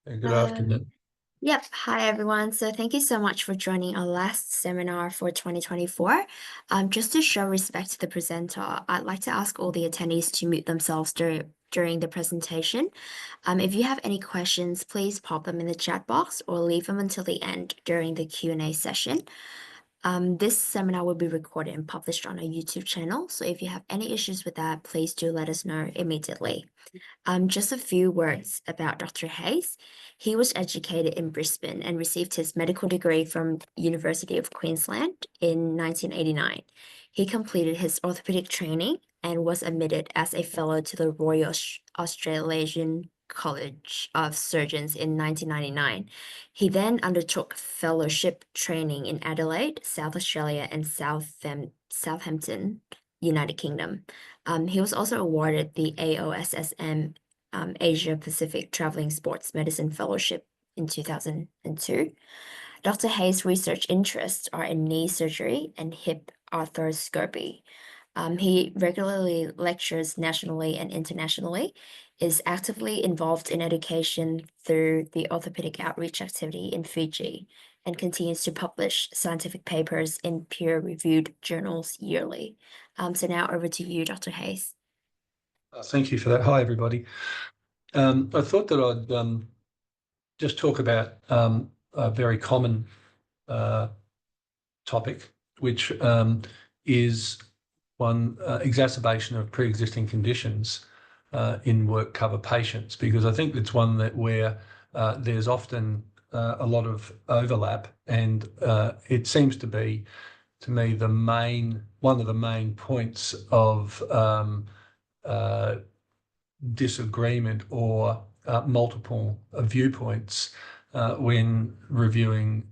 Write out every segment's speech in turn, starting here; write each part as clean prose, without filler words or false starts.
Good Um, afternoon. yep. Hi, everyone. So thank you so much for joining our last seminar for 2024. Just to show respect to the presenter, I'd like to ask all the attendees to mute themselves during the presentation. If you have any questions, please pop them in the chat box or leave them until the end during the Q&A session. This seminar will be recorded and published on our YouTube channel. So if you have any issues with that, please do let us know immediately. Just a few words about Dr. Hayes. He was educated in Brisbane and received his medical degree from University of Queensland in 1989. He completed his orthopaedic training and was admitted as a fellow to the Royal Australasian College of Surgeons in 1999. He then undertook fellowship training in Adelaide, South Australia, and Southampton, United Kingdom. He was also awarded the AOSSM Asia Pacific Traveling Sports Medicine Fellowship in 2002. Dr. Hayes' research interests are in knee surgery and hip arthroscopy. He regularly lectures nationally and internationally, is actively involved in education through the Orthopaedic Outreach activity in Fiji, and continues to publish scientific papers in peer-reviewed journals yearly. So now over to you, Dr. Hayes. Thank you for that. Hi, everybody. I thought that I'd just talk about a very common topic, which is one exacerbation of pre-existing conditions in work cover patients, because I think it's one that where there's often a lot of overlap, and it seems to be, to me, one of the main points of disagreement or multiple viewpoints when reviewing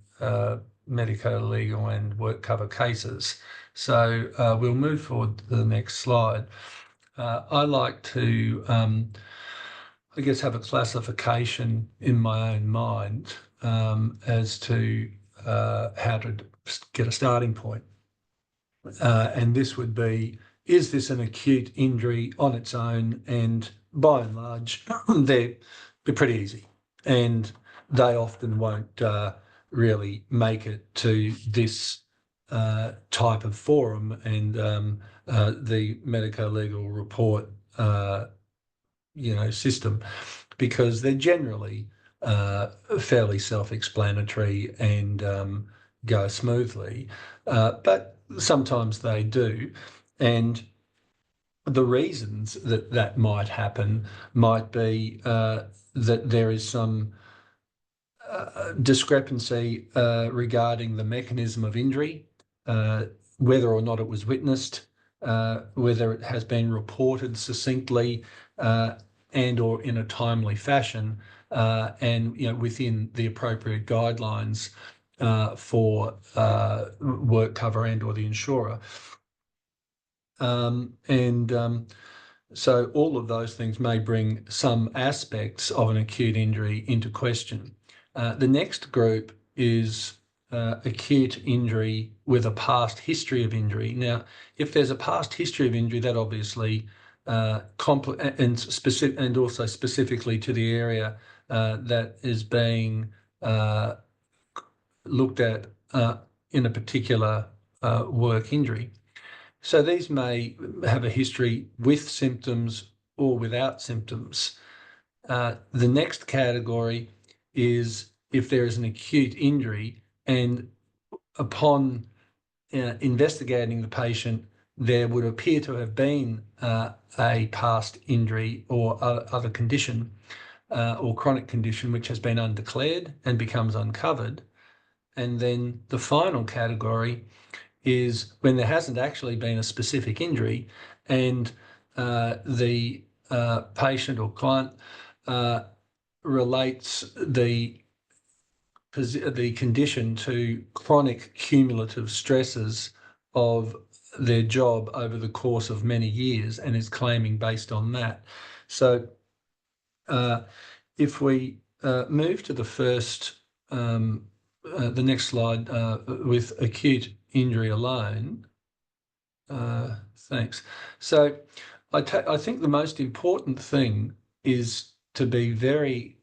medico-legal and work cover cases. So we'll move forward to the next slide. I like to, I guess, have a classification in my own mind as to how to get a starting point. And this would be, is this an acute injury on its own? And by and large, they're pretty easy. And they often won't really make it to this type of forum and the medico-legal report system, because they're generally fairly self-explanatory and go smoothly. But sometimes they do, and the reasons that might happen might be that there is some discrepancy regarding the mechanism of injury, whether or not it was witnessed, whether it has been reported succinctly and or in a timely fashion, and within the appropriate guidelines for work cover and or the insurer. So all of those things may bring some aspects of an acute injury into question. The next group is acute injury with a past history of injury. Now, if there's a past history of injury, that obviously and also specifically to the area that is being looked at in a particular work injury. So these may have a history with symptoms or without symptoms. The next category is if there is an acute injury and upon investigating the patient, there would appear to have been a past injury or other condition or chronic condition which has been undeclared and becomes uncovered. And then the final category is when there hasn't actually been a specific injury and the patient or client relates the condition to chronic cumulative stresses of their job over the course of many years and is claiming based on that. So if we move to the next slide with acute injury alone. Thanks. So I think the most important thing is to be very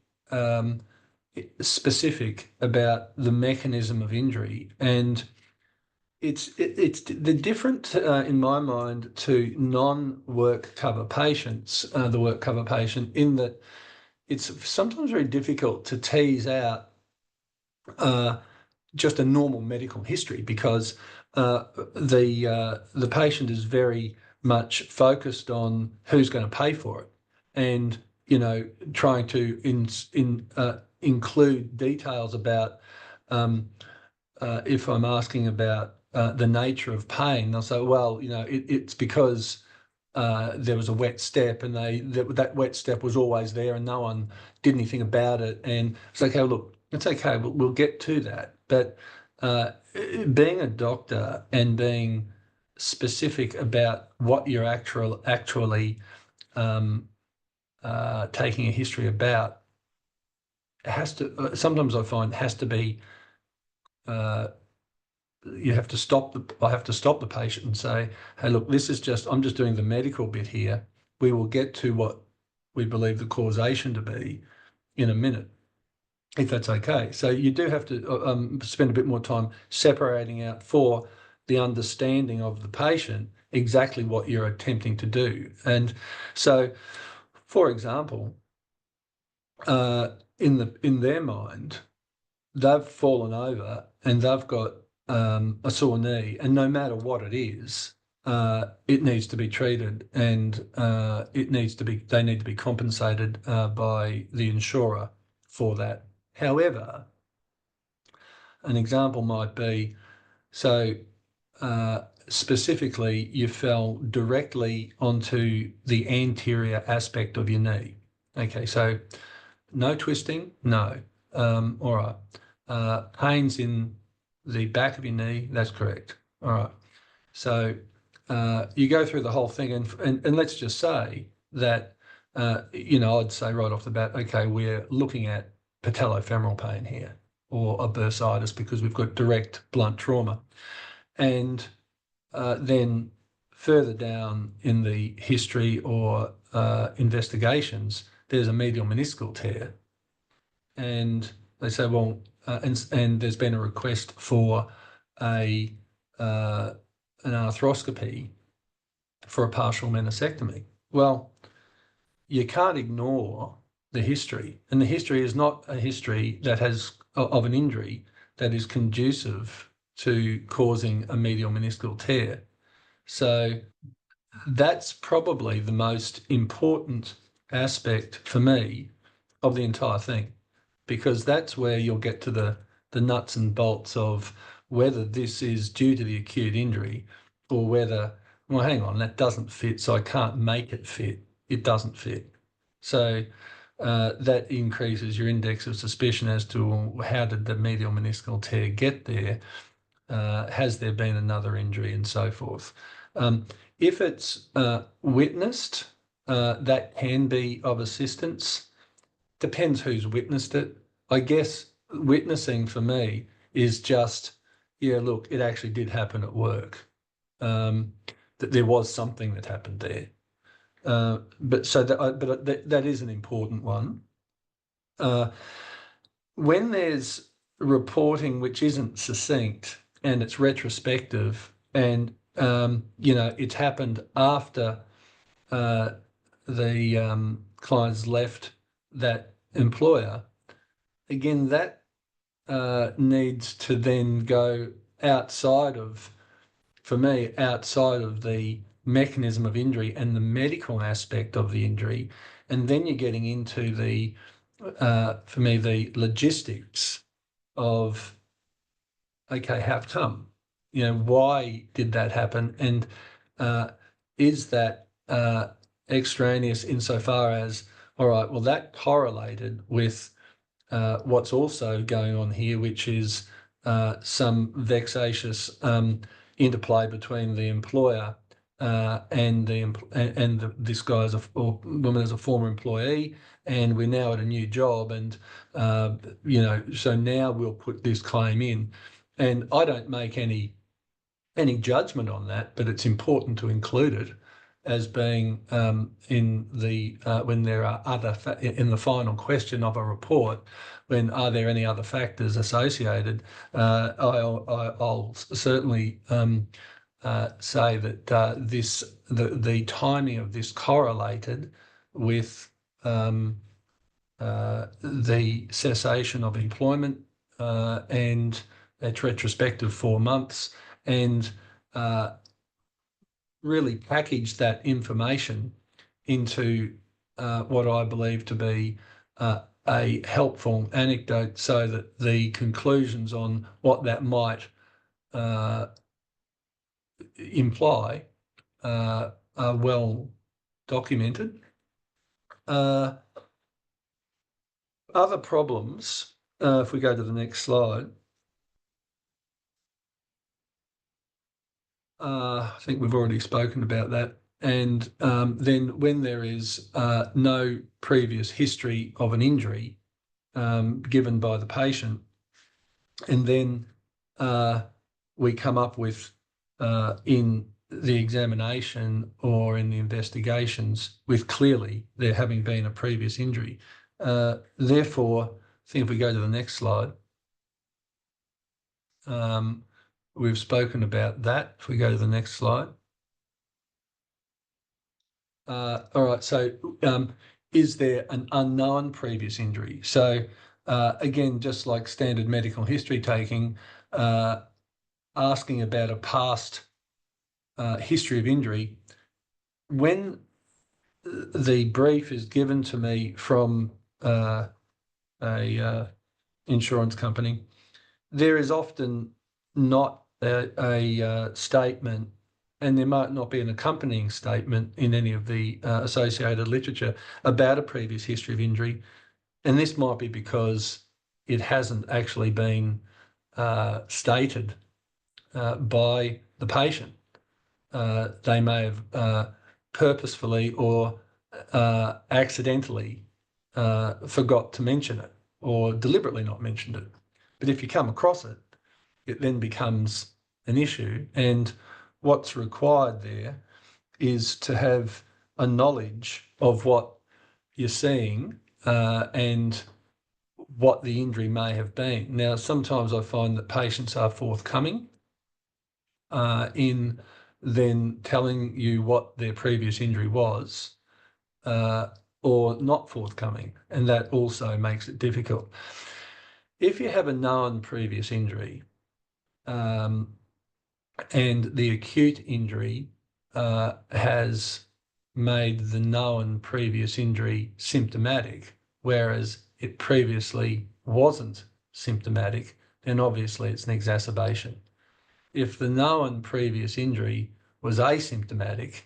specific about the mechanism of injury, and it's the different in my mind to non-work cover patients, the work cover patient, in that it's sometimes very difficult to tease out just a normal medical history, because the patient is very much focused on who's going to pay for it, and trying to include details about if I'm asking about the nature of pain, they'll say, well, it's because there was a wet step, and that wet step was always there, and no one did anything about it. And it's like, okay, look, it's okay, we'll get to that. But being a doctor and being specific about what you're actually taking a history about has to. Sometimes I find has to be. You have to stop I have to stop the patient and say, hey, look, I'm just doing the medical bit here. We will get to what we believe the causation to be in a minute, if that's okay. So you do have to spend a bit more time separating out for the understanding of the patient exactly what you're attempting to do. And so, for example, in their mind, they've fallen over and they've got a sore knee, and no matter what it is, it needs to be treated, and they need to be compensated by the insurer for that. However, an example might be, so specifically, you fell directly onto the anterior aspect of your knee. Okay, so no twisting, no. All right. Pains in the back of your knee, that's correct. All right. So you go through the whole thing, and let's just say that, I'd say right off the bat, okay, we're looking at patellofemoral pain here, or a bursitis, because we've got direct blunt trauma. And then further down in the history or investigations, there's a medial meniscal tear. And they say, well, and there's been a request for an arthroscopy for a partial meniscectomy. Well, you can't ignore the history, and the history is not a history of an injury that is conducive to causing a medial meniscal tear. So that's probably the most important aspect for me of the entire thing, because that's where you'll get to the nuts and bolts of whether this is due to the acute injury, or whether, well, hang on, that doesn't fit, so I can't make it fit. It doesn't fit. So that increases your index of suspicion as to how did the medial meniscal tear get there? Has there been another injury, and so forth? If it's witnessed, that can be of assistance. Depends who's witnessed it. I guess witnessing for me is just, yeah, look, it actually did happen at work. That there was something that happened there. But that is an important one. When there's reporting which isn't succinct and it's retrospective, and it's happened after the clients left that employer, again, that needs to then go outside of the mechanism of injury and the medical aspect of the injury. And then you're getting into for me, the logistics of, okay, how come? Why did that happen? And is that extraneous insofar as, all right, well, that correlated with what's also going on here, which is some vexatious interplay between the employer and this guy or woman as a former employee, and we're now at a new job, and so now we'll put this claim in. And I don't make any judgment on that, but it's important to include it, as being in the when there are other in the final question of a report, when are there any other factors associated, I'll certainly say that the timing of this correlated with the cessation of employment and its retrospective 4 months, and really packaged that information into what I believe to be a helpful anecdote, so that the conclusions on what that might imply are well documented. Other problems, if we go to the next slide, I think we've already spoken about that. And then when there is no previous history of an injury given by the patient, and then we come up with in the examination or in the investigations with clearly there having been a previous injury. Therefore, I think if we go to the next slide, we've spoken about that. If we go to the next slide. All right, so is there an unknown previous injury? So again, just like standard medical history taking, asking about a past history of injury, when the brief is given to me from a insurance company, there is often not a statement, and there might not be an accompanying statement in any of the associated literature about a previous history of injury. And this might be because it hasn't actually been stated by the patient. They may have purposefully or accidentally forgot to mention it, or deliberately not mentioned it. But if you come across it, it then becomes an issue. And what's required there is to have a knowledge of what you're seeing and what the injury may have been. Now, sometimes I find that patients are forthcoming in then telling you what their previous injury was, or not forthcoming, and that also makes it difficult. If you have a known previous injury and the acute injury has made the known previous injury symptomatic, whereas it previously wasn't symptomatic, then obviously it's an exacerbation. If the known previous injury was asymptomatic,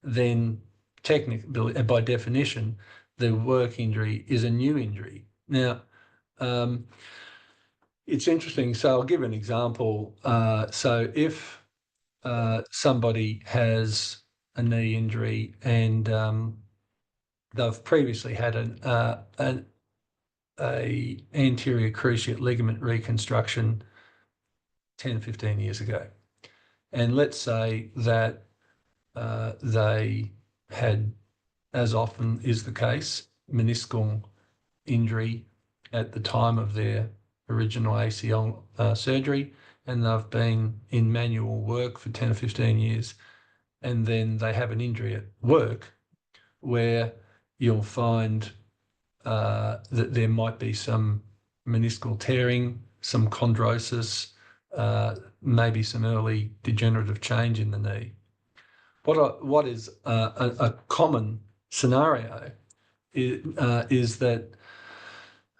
then technically, by definition, the work injury is a new injury. Now, it's interesting. So I'll give an example. So if somebody has a knee injury and they've previously had an anterior cruciate ligament reconstruction 10, 15 years ago, and let's say that they had, as often is the case, meniscal injury at the time of their original ACL surgery, and they've been in manual work for 10 or 15 years, and then they have an injury at work where you'll find that there might be some meniscal tearing, some chondrosis, maybe some early degenerative change in the knee. What is a common scenario is that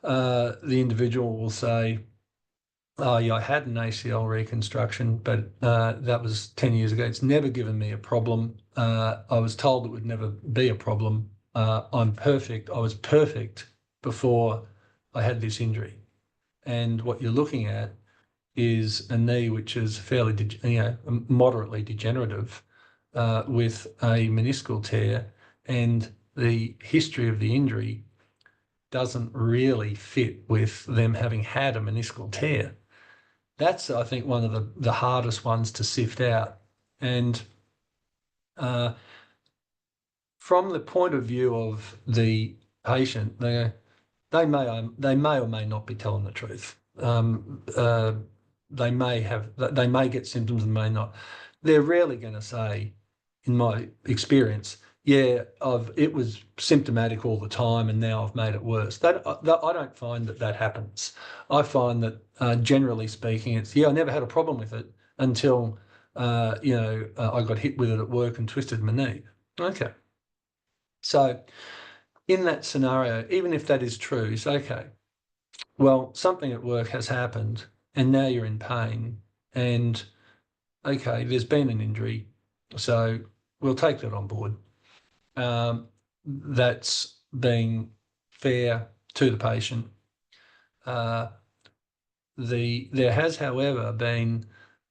the individual will say, oh, yeah, I had an ACL reconstruction, but that was 10 years ago. It's never given me a problem. I was told it would never be a problem. I'm perfect. I was perfect before I had this injury. And what you're looking at is a knee which is fairly, moderately degenerative with a meniscal tear, and the history of the injury doesn't really fit with them having had a meniscal tear. That's, I think, one of the hardest ones to sift out. And from the point of view of the patient, they may or may not be telling the truth. They may get symptoms and may not. They're rarely going to say, in my experience, yeah, it was symptomatic all the time and now I've made it worse. I don't find that happens. I find that generally speaking, it's, yeah, I never had a problem with it until I got hit with it at work and twisted my knee. Okay. So in that scenario, even if that is true, it's okay. Well, something at work has happened and now you're in pain and okay, there's been an injury, so we'll take that on board. That's being fair to the patient. There has, however, been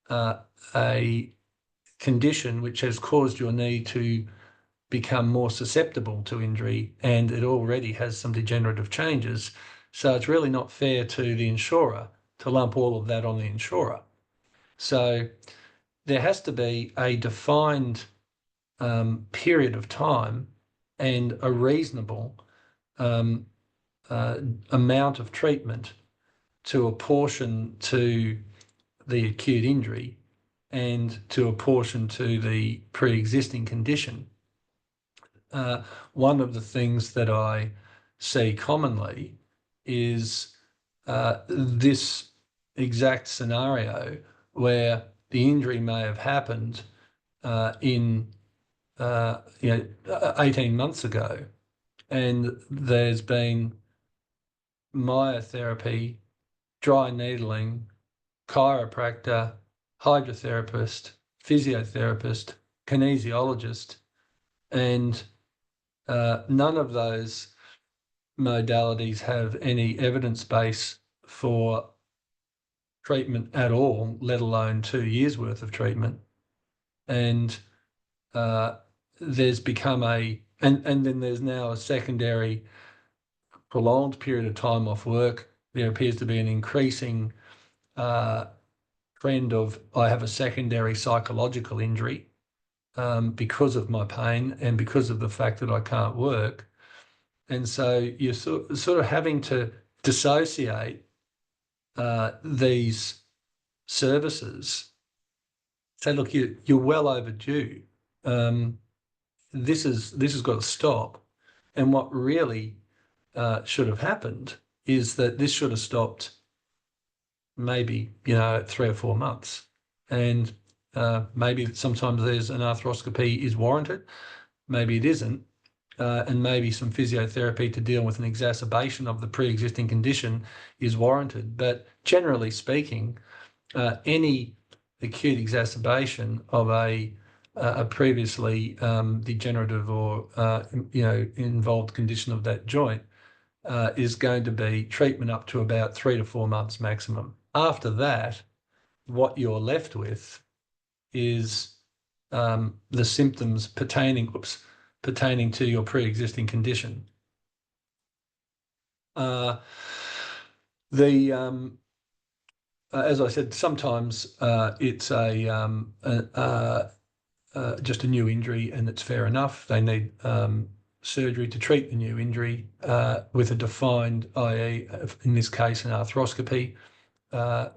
a condition which has caused your knee to become more susceptible to injury, and it already has some degenerative changes. So it's really not fair to the insurer to lump all of that on the insurer. So there has to be a defined period of time and a reasonable amount of treatment to apportion to the acute injury and to apportion to the pre-existing condition. One of the things that I see commonly is this exact scenario where the injury may have happened in 18 months ago, and there's been myotherapy, dry needling, chiropractor, hydrotherapist, physiotherapist, kinesiologist, and none of those modalities have any evidence base for treatment at all, let alone 2 years worth of treatment. And there's become and then there's now a secondary prolonged period of time off work. There appears to be an increasing trend of I have a secondary psychological injury because of my pain and because of the fact that I can't work. And so you're sort of having to dissociate these services. Say, look, you're well overdue. This has got to stop. And what really should have happened is that this should have stopped maybe, at 3 or 4 months. And maybe sometimes there's an arthroscopy is warranted, maybe it isn't, and maybe some physiotherapy to deal with an exacerbation of the pre-existing condition is warranted. But generally speaking, any acute exacerbation of a previously degenerative or involved condition of that joint is going to be treatment up to about 3 to 4 months maximum. After that, what you're left with is the symptoms pertaining to your pre-existing condition. As I said, sometimes it's just a new injury and it's fair enough. They need surgery to treat the new injury with a defined, i.e., in this case, an arthroscopy,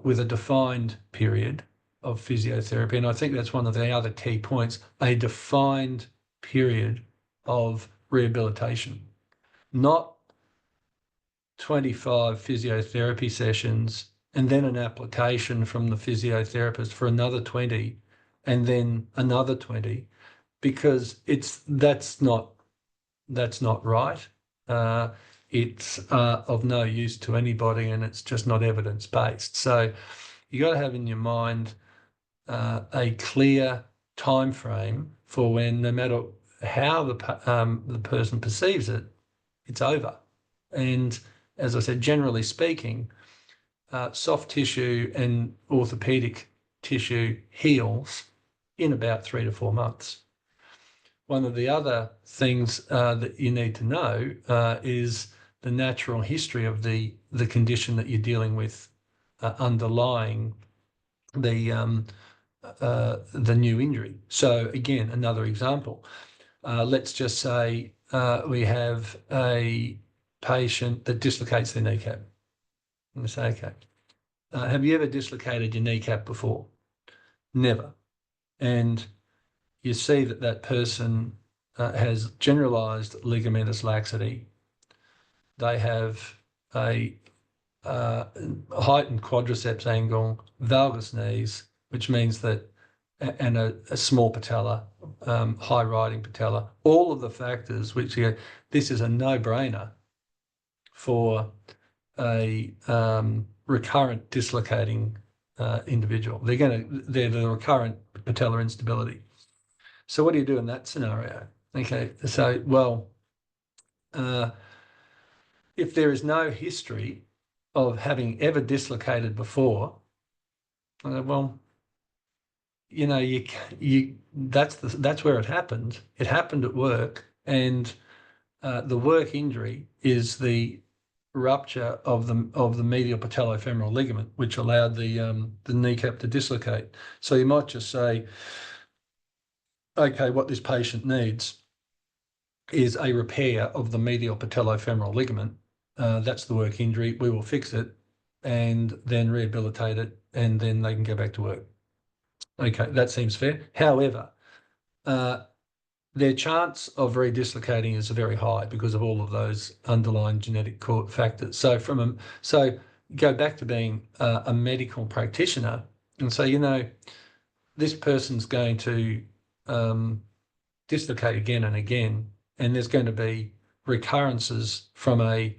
with a defined period of physiotherapy. And I think that's one of the other key points, a defined period of rehabilitation, not 25 physiotherapy sessions and then an application from the physiotherapist for another 20 and then another 20, because that's not right. It's of no use to anybody, and it's just not evidence-based. So you got to have in your mind a clear time frame for when, no matter how the person perceives it, it's over. And as I said, generally speaking, soft tissue and orthopaedic tissue heals in about 3 to 4 months. One of the other things that you need to know is the natural history of the condition that you're dealing with underlying the new injury. So again, another example, let's just say we have a patient that dislocates their kneecap. And we say, okay, have you ever dislocated your kneecap before? Never. And you see that that person has generalized ligamentous laxity. They have a heightened quadriceps angle, valgus knees, which means that, and a small patella, high riding patella, all of the factors which this is a no-brainer for a recurrent dislocating individual. They're the recurrent patellar instability. So what do you do in that scenario? Okay, so, well, if there is no history of having ever dislocated before, well, you know, that's where it happened. It happened at work, and the work injury is the rupture of the medial patellofemoral ligament, which allowed the kneecap to dislocate. So you might just say, okay, what this patient needs is a repair of the medial patellofemoral ligament. That's the work injury. We will fix it and then rehabilitate it, and then they can go back to work. Okay, that seems fair. However, their chance of redislocating is very high because of all of those underlying genetic factors. So go back to being a medical practitioner and say, you know, this person's going to dislocate again and again, and there's going to be recurrences from a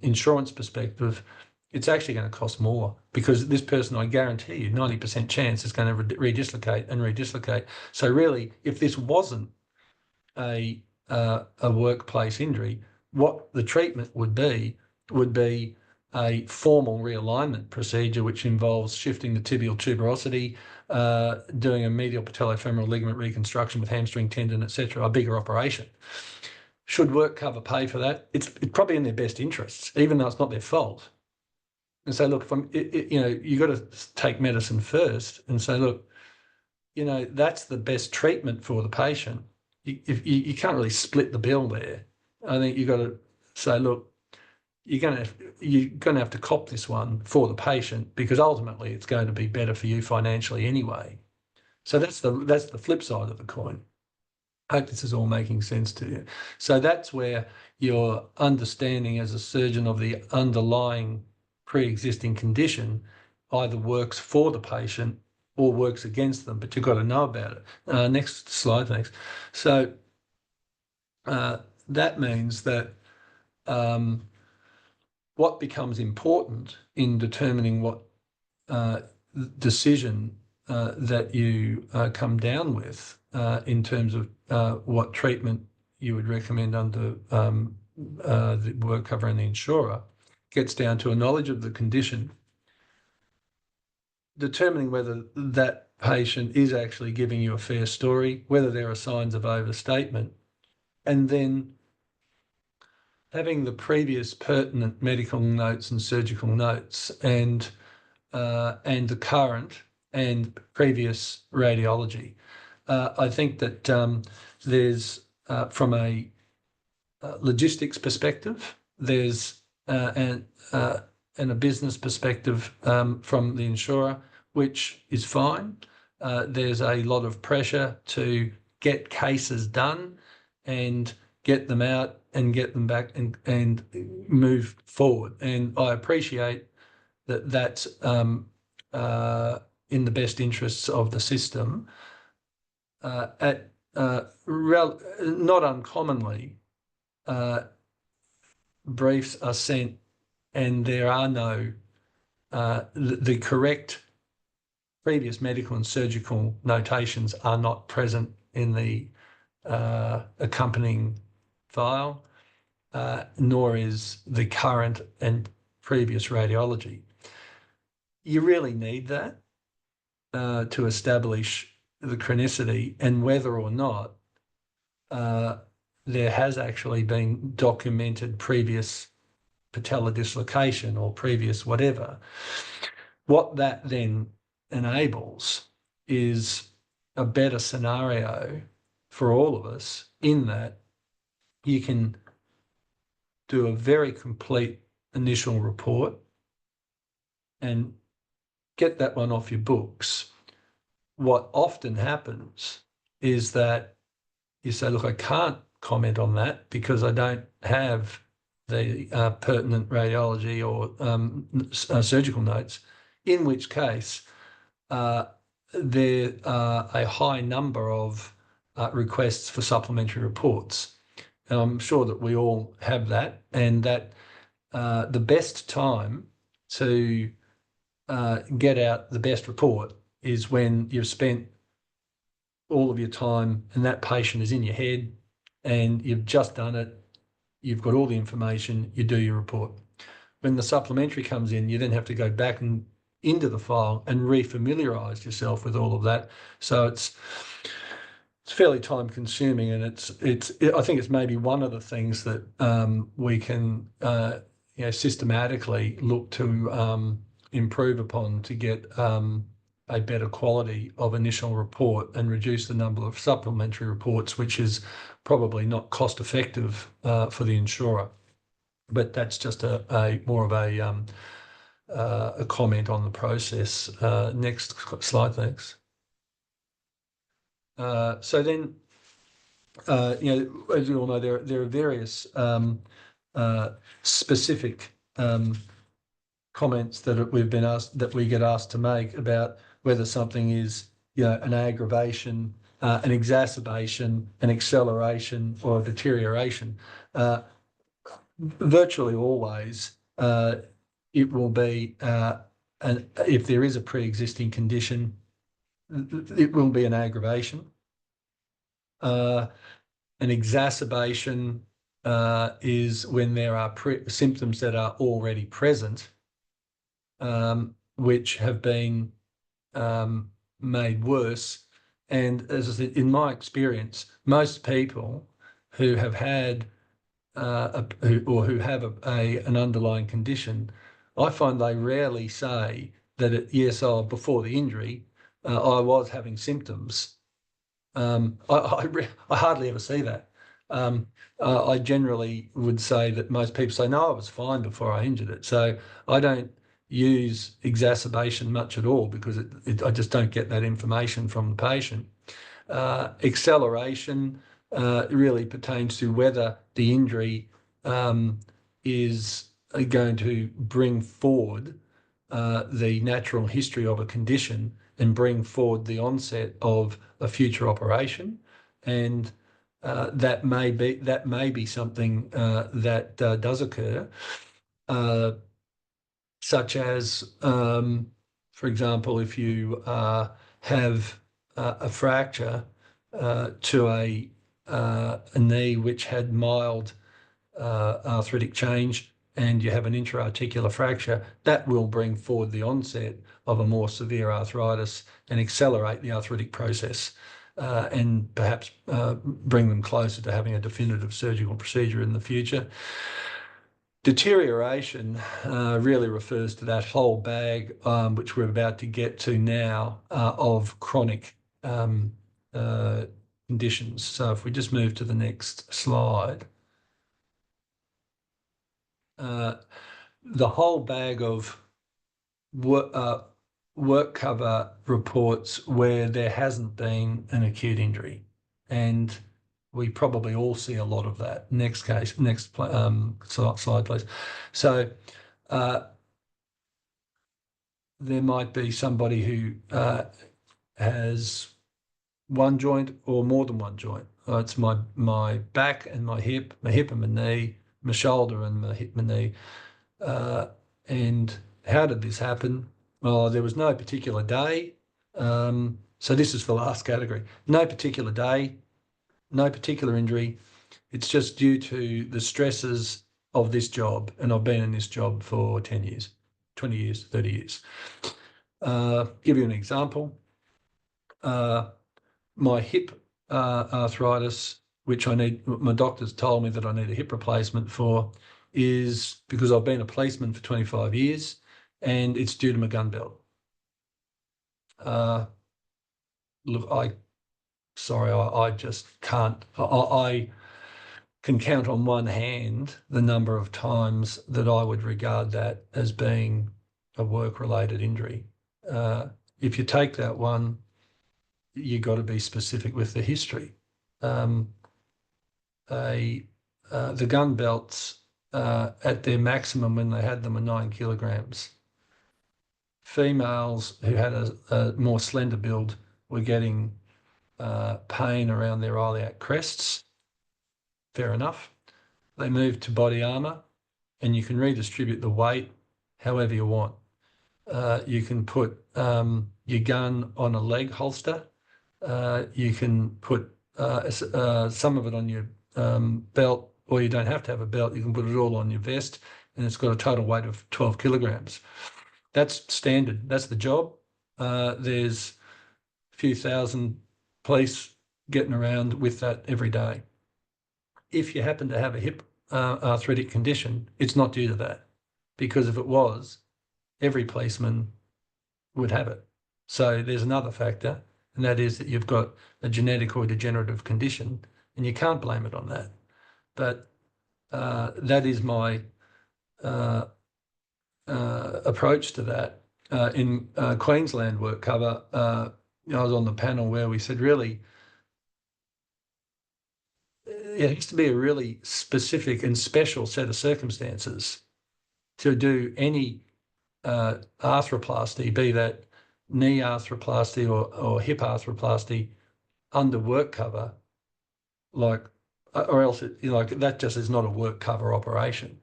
insurance perspective. It's actually going to cost more because this person, I guarantee you, 90% chance is going to redislocate and redislocate. So really, if this wasn't a workplace injury, what the treatment would be a formal realignment procedure, which involves shifting the tibial tuberosity, doing a medial patellofemoral ligament reconstruction with hamstring tendon, etc., a bigger operation. Should work cover pay for that? It's probably in their best interests, even though it's not their fault. And say, look, you got to take medicine first and say, look, you know, that's the best treatment for the patient. You can't really split the bill there. I think you've got to say, look, you're going to have to cop this one for the patient because ultimately it's going to be better for you financially anyway. So that's the flip side of the coin. I hope this is all making sense to you. So that's where your understanding as a surgeon of the underlying pre-existing condition either works for the patient or works against them, but you've got to know about it. Next slide, thanks. So that means that what becomes important in determining what decision that you come down with in terms of what treatment you would recommend under the work cover and the insurer gets down to a knowledge of the condition, determining whether that patient is actually giving you a fair story, whether there are signs of overstatement, and then having the previous pertinent medical notes and surgical notes and the current and previous radiology. I think that there's, from a logistics perspective, there's and a business perspective from the insurer, which is fine. There's a lot of pressure to get cases done and get them out and get them back and move forward. And I appreciate that that's in the best interests of the system. Not uncommonly, briefs are sent and there are no, the correct previous medical and surgical notations are not present in the accompanying file, nor is the current and previous radiology. You really need that to establish the chronicity and whether or not there has actually been documented previous patellar dislocation or previous whatever. What that then enables is a better scenario for all of us in that you can do a very complete initial report and get that one off your books. What often happens is that you say, look, I can't comment on that because I don't have the pertinent radiology or surgical notes, in which case there are a high number of requests for supplementary reports. And I'm sure that we all have that, and that the best time to get out the best report is when you've spent all of your time and that patient is in your head and you've just done it, you've got all the information, you do your report. When the supplementary comes in, you then have to go back and into the file and re-familiarise yourself with all of that. So it's fairly time consuming, and I think it's maybe one of the things that we can systematically look to improve upon to get a better quality of initial report and reduce the number of supplementary reports, which is probably not cost effective for the insurer. But that's just a more of a comment on the process. Next slide, thanks. So then, as you all know, there are various specific comments that we've been asked, that we get asked to make about whether something is, an aggravation, an exacerbation, an acceleration, or a deterioration. Virtually always, it will be, if there is a pre-existing condition, it will be an aggravation. An exacerbation is when there are symptoms that are already present, which have been made worse. And as I said, in my experience, most people who have had who have an underlying condition, I find they rarely say that before the injury, I was having symptoms. I hardly ever see that. I generally would say that most people say, no, I was fine before I injured it. So I don't use exacerbation much at all because I just don't get that information from the patient. Acceleration really pertains to whether the injury is going to bring forward the natural history of a condition and bring forward the onset of a future operation, and that may be something that does occur, such as, for example, if you have a fracture to a knee which had mild arthritic change, and you have an intra-articular fracture, that will bring forward the onset of a more severe arthritis and accelerate the arthritic process, and perhaps bring them closer to having a definitive surgical procedure in the future. Deterioration really refers to that whole bag, which we're about to get to now, of chronic conditions. So if we just move to the next slide. The whole bag of work cover reports where there hasn't been an acute injury, and we probably all see a lot of that. Next slide, please. So there might be somebody who has one joint or more than one joint. It's my back and my hip and my knee, my shoulder and my hip, my knee. And how did this happen? Well, there was no particular day. So this is the last category. No particular day, no particular injury. It's just due to the stresses of this job. And I've been in this job for 10 years, 20 years, 30 years. Give you an example. My hip arthritis, which my doctors told me that I need a hip replacement for, is because I've been a policeman for 25 years and it's due to my gun belt. Look, sorry, I just can't. I can count on one hand the number of times that I would regard that as being a work-related injury. If you take that one, you got to be specific with the history. The gun belts at their maximum when they had them were 9 kilograms. Females who had a more slender build were getting pain around their iliac crests. Fair enough. They moved to body armour, and you can redistribute the weight however you want. You can put your gun on a leg holster. You can put some of it on your belt, or you don't have to have a belt. You can put it all on your vest, and it's got a total weight of 12 kilograms. That's standard. That's the job. There's a few thousand police getting around with that every day. If you happen to have a hip arthritic condition, it's not due to that, because if it was, every policeman would have it. So there's another factor, and that is that you've got a genetic or degenerative condition, and you can't blame it on that. But that is my approach to that. In Queensland work cover, I was on the panel where we said, really, it has to be a really specific and special set of circumstances to do any arthroplasty, be that knee arthroplasty or hip arthroplasty under work cover, or else that just is not a work cover operation.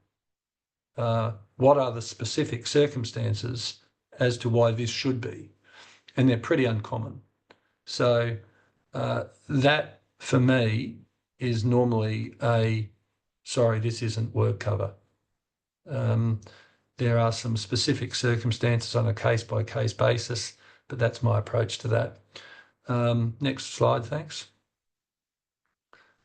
What are the specific circumstances as to why this should be? And they're pretty uncommon. So that for me is normally sorry, this isn't work cover. There are some specific circumstances on a case-by-case basis, but that's my approach to that. Next slide, thanks.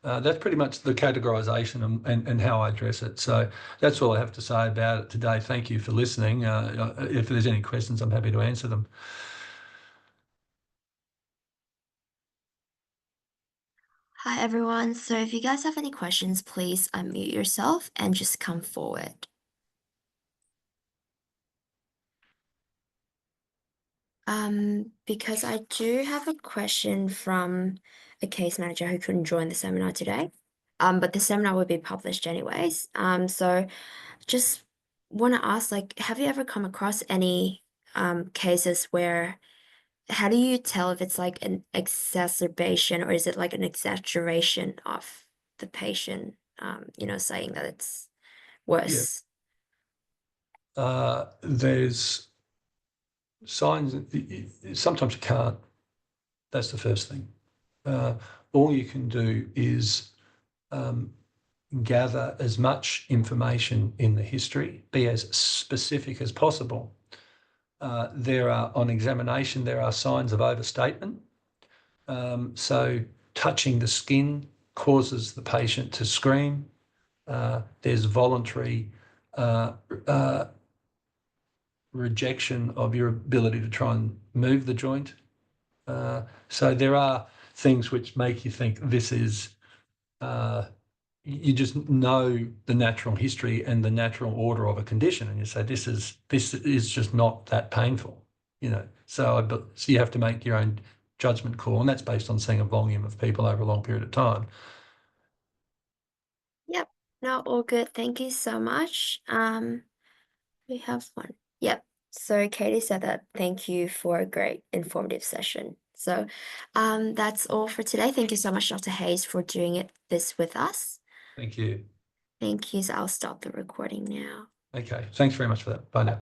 That's pretty much the categorisation and how I address it. So that's all I have to say about it today. Thank you for listening. If there's any questions, I'm happy to answer them. Hi everyone. So if you guys have any questions, please unmute yourself and just come forward. Because I do have a question from a case manager who couldn't join the seminar today. But the seminar will be published anyways. So just want to ask, have you ever come across any cases where, how do you tell if it's like an exacerbation or is it like an exaggeration of the patient, saying that it's worse? Yeah. There's signs. Sometimes you can't. That's the first thing. All you can do is gather as much information in the history, be as specific as possible. On examination, there are signs of overstatement. So touching the skin causes the patient to scream. There's voluntary rejection of your ability to try and move the joint. So there are things which make you think this is, you just know the natural history and the natural order of a condition, and you say this is just not that painful, So you have to make your own judgment call, and that's based on seeing a volume of people over a long period of time. Yep. No, all good. Thank you so much. We have one. Yep. So Katie said that thank you for a great informative session. So that's all for today. Thank you so much, Dr. Hayes, for doing this with us. Thank you. Thank you. So I'll stop the recording now. Okay. Thanks very much for that. Bye now.